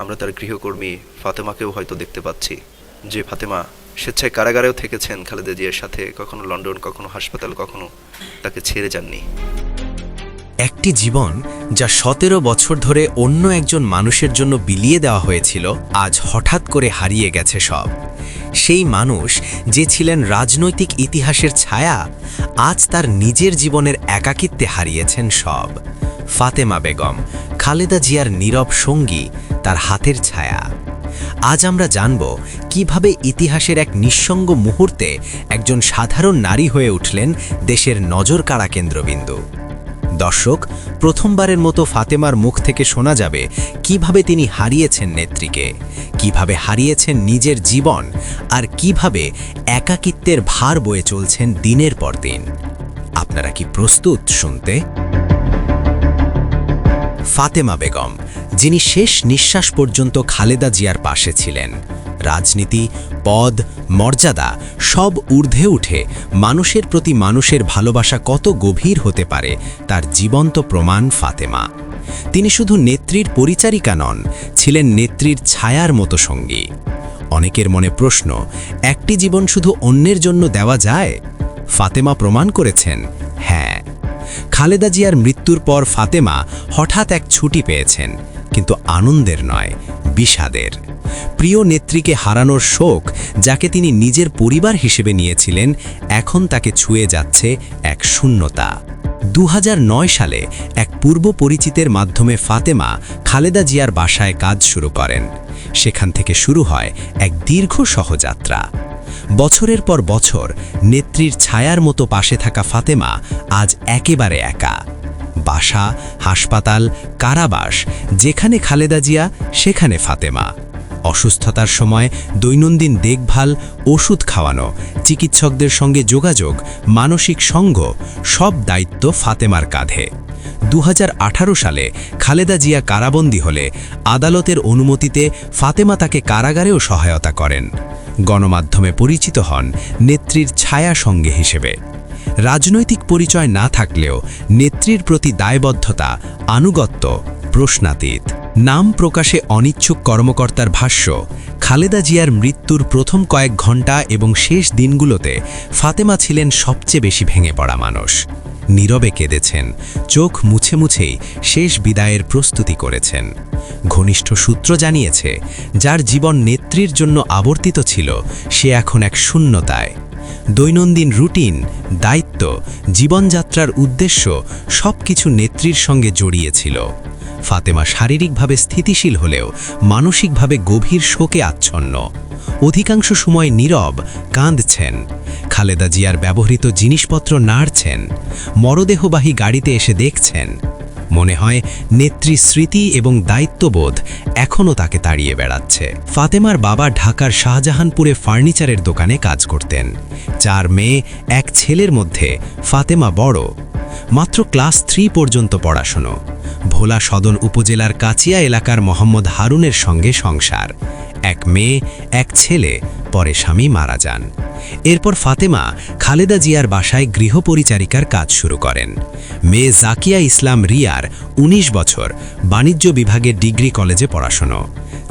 আমরা তার গৃহকর্মী ফাতেমাকেও হয়তো দেখতে পাচ্ছি, যে ফাতেমা স্বেচ্ছায় কারাগারেও থেকেছেন খালেদা জিয়ার সাথে, কখনো লন্ডন, কখনো হাসপাতাল, কখনো তাকে ছেড়ে যাননি। একটি জীবন যা 17 বছর ধরে অন্য একজন মানুষের জন্য বিলিয়ে দেওয়া হয়েছিল, আজ হঠাৎ করে হারিয়ে গেছে সব। সেই মানুষ যে ছিলেন রাজনৈতিক ইতিহাসের ছায়া, আজ তার নিজের জীবনের একাকিত্বে হারিয়েছেন সব। ফাতেমা বেগম, খালেদা জিয়ার নীরব সঙ্গী, তার হাতের ছায়া। আজ আমরা জানব কিভাবে ইতিহাসের এক নিঃসঙ্গ মুহূর্তে একজন সাধারণ নারী হয়ে উঠলেন দেশের নজর কাড়া কেন্দ্রবিন্দু। দর্শক, প্রথমবারের মতো ফাতেমার মুখ থেকে শোনা যাবে কিভাবে তিনি হারিয়েছেন নেত্রীকে, কিভাবে হারিয়েছেন নিজের জীবন, আর কিভাবে একাকিত্বের ভার বয়ে চলছেন দিনের পর দিন। আপনারা কি প্রস্তুত শুনতে? ফাতেমা বেগম, যিনি শেষ নিঃশ্বাস পর্যন্ত খালেদা জিয়ার পাশে ছিলেন। রাজনীতি, পদ, মর্যাদা সব ঊর্ধ্বে উঠে মানুষের প্রতি মানুষের ভালোবাসা কত গভীর হতে পারে তার জীবন্ত প্রমাণ ফাতেমা। তিনি শুধু নেত্রীর পরিচারিকা নন, ছিলেন নেত্রীর ছায়ার মতো সঙ্গী। অনেকের মনে প্রশ্ন, একটি জীবন শুধু অন্যের জন্য দেওয়া যায়? ফাতেমা প্রমাণ করেছেন, হ্যাঁ। খালেদা জিয়ার মৃত্যুর পর ফাতেমা হঠাৎ এক ছুটি পেয়েছেন, কিন্তু আনন্দের নয়, বিষাদের। প্রিয় নেত্রীকে হারানোর শোক, যাকে তিনি নিজের পরিবার হিসেবে নিয়েছিলেন, এখন তাকে ছুঁয়ে যাচ্ছে এক শূন্যতা। 2009 সালে এক পূর্ব পরিচিতের মাধ্যমে ফাতেমা খালেদা জিয়ার বাসায় কাজ শুরু করেন। সেখান থেকে শুরু হয় এক দীর্ঘ সহযাত্রা। বছরের পর বছর নেত্রীর ছায়ার মতো পাশে থাকা ফাতেমা আজ একেবারে একা। বাসা, হাসপাতাল, কারাবাস, যেখানে খালেদা জিয়া সেখানে ফাতেমা। অসুস্থতার সময় দৈনন্দিন দেখভাল, ওষুধ খাওয়ানো, চিকিৎসকদের সঙ্গে যোগাযোগ, মানসিক সঙ্গ, সব দায়িত্ব ফাতেমার কাঁধে। 2018 সালে খালেদা জিয়া কারাবন্দী হলে আদালতের অনুমতিতে ফাতেমা তাকে কারাগারেও সহায়তা করেন। গণমাধ্যমে পরিচিত হন নেত্রীর ছায়া সঙ্গী হিসেবে। রাজনৈতিক পরিচয় না থাকলেও নেত্রীর প্রতি দায়বদ্ধতা, আনুগত্য প্রশ্নাতীত। নাম প্রকাশে অনিচ্ছুক কর্মকর্তার ভাষ্য, খালেদা জিয়ার মৃত্যুর প্রথম কয়েক ঘণ্টা এবং শেষ দিনগুলোতে ফাতেমা ছিলেন সবচেয়ে বেশি ভেঙে পড়া মানুষ। নীরবে কেঁদেছেন, চোখ মুছে মুছেই শেষ বিদায়ের প্রস্তুতি করেছেন। ঘনিষ্ঠ সূত্র জানিয়েছে, যার জীবন নেত্রীর জন্য আবর্তিত ছিল, সে এখন এক শূন্যতায়। দৈনন্দিন রুটিন, দায়িত্ব, জীবনযাত্রার উদ্দেশ্য সবকিছু নেত্রীর সঙ্গে জড়িয়েছিল। ফাতেমা শারীরিকভাবে স্থিতিশীল হলেও মানসিকভাবে গভীর শোকে আচ্ছন্ন। অধিকাংশ সময় নীরব, কাঁদছেন। খালেদা জিয়ার ব্যবহৃত জিনিসপত্র নাড়ছেন। মরদেহবাহী গাড়িতে এসে দেখছেন। মনে হয় নেত্রী স্মৃতি এবং দায়িত্ববোধ এখনও তাকে তাড়িয়ে বেড়াচ্ছে। ফাতেমার বাবা ঢাকার শাহজাহানপুরে ফার্নিচারের দোকানে কাজ করতেন। 4 মেয়ে, 1 ছেলের মধ্যে ফাতেমা বড়। মাত্র ক্লাস 3 পর্যন্ত পড়াশোনা। ভোলা সদর উপজেলার কাচিয়া এলাকার মোহাম্মদ হারুনের সঙ্গে সংসার। 1 মেয়ে, 1 ছেলে, পরে স্বামী মারা যান। এরপর ফাতেমা খালেদা জিয়ার বাসায় গৃহপরিচারিকার কাজ শুরু করেন। মেয়ে জাকিয়া ইসলাম রিয়ার 19 বছর, বাণিজ্য বিভাগে ডিগ্রি কলেজে পড়াশোনা।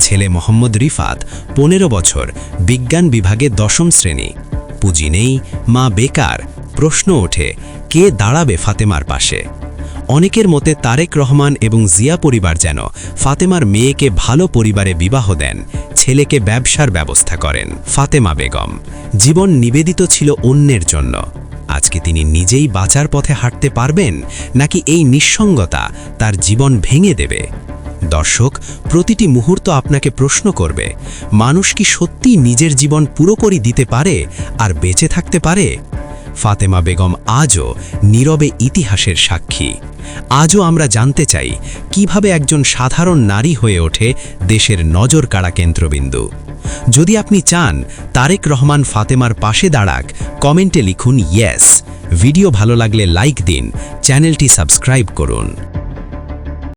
ছেলে মোহাম্মদ রিফাত 15 বছর, বিজ্ঞান বিভাগে 10ম শ্রেণী। পুঁজি নেই, মা বেকার। প্রশ্ন ওঠে, কে দাঁড়াবে ফাতেমার পাশে? অনেকের মতে তারেক রহমান এবং জিয়া পরিবার যেন ফাতেমার মেয়েকে ভালো পরিবারে বিবাহ দেন, ছেলেকে ব্যবসার ব্যবস্থা করেন। ফাতেমা বেগম, জীবন নিবেদিত ছিল অন্যের জন্য। আজকে তিনি নিজেই বাঁচার পথে হাঁটতে পারবেন, নাকি এই নিঃসঙ্গতা তার জীবন ভেঙে দেবে? দর্শক, প্রতিটি মুহূর্ত আপনাকে প্রশ্ন করবে, মানুষ কি সত্যি নিজের জীবন পুরোপুরি দিতে পারে আর বেঁচে থাকতে পারে? ফাতেমা বেগম আজও নীরবে ইতিহাসের সাক্ষী। আজও আমরা জানতে চাই, কিভাবে একজন সাধারণ নারী হয়ে ওঠে দেশের নজর কাড়া কেন্দ্রবিন্দু। যদি আপনি চান তারেক রহমান ফাতেমার পাশে দাঁড়াক, কমেন্টে লিখুন ইয়েস। ভিডিও ভালো লাগলে লাইক দিন, চ্যানেলটি সাবস্ক্রাইব করুন।